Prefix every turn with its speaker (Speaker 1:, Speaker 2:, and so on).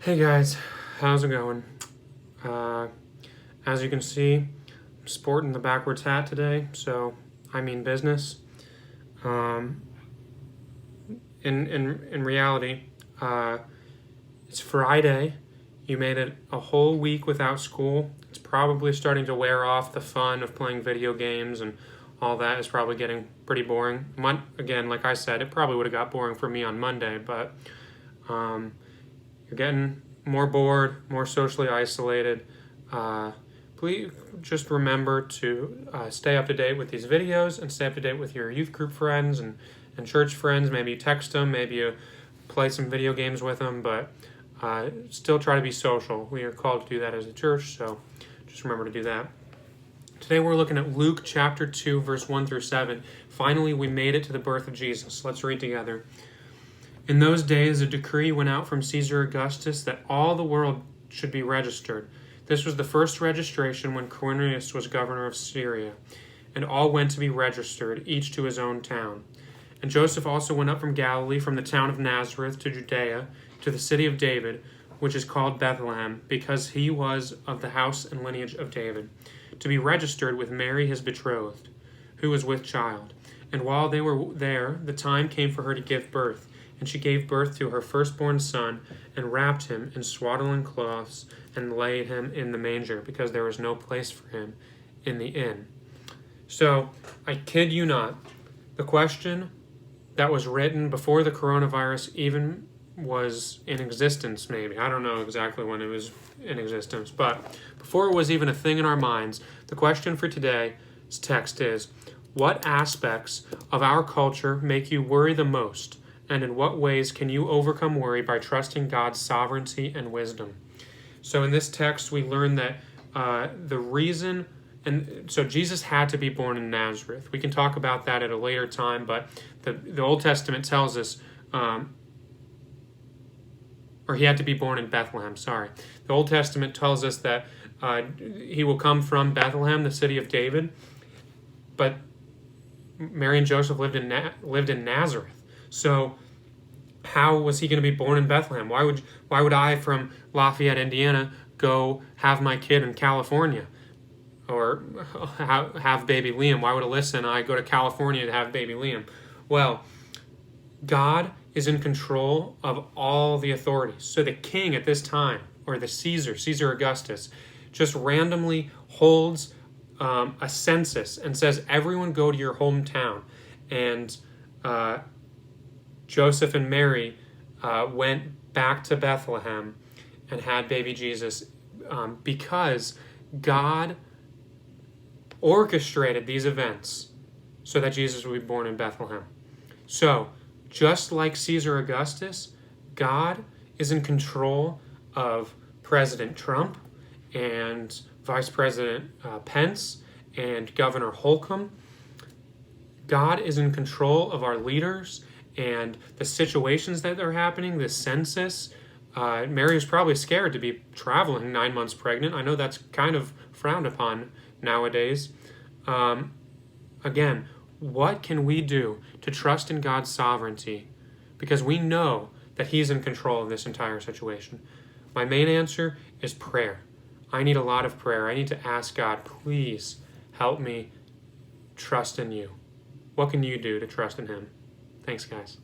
Speaker 1: Hey guys, how's it going? Uh, as you can see, I'm sporting the backwards hat today, so I mean business. Um, in reality, uh, it's Friday. You made it a whole week without school. It's probably starting to wear off. The fun of playing video games and all that is probably getting pretty boring. Again, like I said, it probably would have got boring for me on Monday, but um, you're getting more bored, more socially isolated. Please just remember to stay up to date with these videos and stay up to date with your youth group friends and church friends. Maybe you text them, maybe you play some video games with them, but still try to be social. We are called to do that as a church, so just remember to do that. Today we're looking at Luke chapter 2, verse 1 through 7. Finally, we made it to the birth of Jesus. Let's read together. In those days, a decree went out from Caesar Augustus that all the world should be registered. This was the first registration when Quirinius was governor of Syria, and all went to be registered, each to his own town. And Joseph also went up from Galilee, from the town of Nazareth to Judea, to the city of David, which is called Bethlehem, because he was of the house and lineage of David, to be registered with Mary his betrothed, who was with child. And while they were there, the time came for her to give birth. And she gave birth to her firstborn son, and wrapped him in swaddling cloths, and laid him in the manger, because there was no place for him in the inn. So, I kid you not, the question that was written before the coronavirus even was in existence, maybe. I don't know exactly when it was in existence, but before it was even a thing in our minds, the question for today's text is, what aspects of our culture make you worry the most? And in what ways can you overcome worry by trusting God's sovereignty and wisdom? So in this text, we learn that the reason, and so Jesus had to be born in Nazareth. We can talk about that at a later time, but the Old Testament tells us, or he had to be born in Bethlehem, sorry. The Old Testament tells us that he will come from Bethlehem, the city of David, but Mary and Joseph lived in Nazareth. So how was he going to be born in Bethlehem? Why would I from Lafayette, Indiana, go have my kid in California, or have baby Liam? Why would Alyssa and I go to California to have baby Liam? Well, God is in control of all the authorities. So the king at this time, or the Caesar Augustus, just randomly holds a census and says, everyone go to your hometown. And Joseph and Mary went back to Bethlehem and had baby Jesus because God orchestrated these events so that Jesus would be born in Bethlehem. So, just like Caesar Augustus, God is in control of President Trump and Vice President Pence and Governor Holcomb. God is in control of our leaders and the situations that are happening, the census. Mary was probably scared to be traveling 9 months pregnant. I know that's kind of frowned upon nowadays. Again, what can we do to trust in God's sovereignty? Because we know that He's in control of this entire situation. My main answer is prayer. I need a lot of prayer. I need to ask God, please help me trust in you. What can you do to trust in Him? Thanks, guys.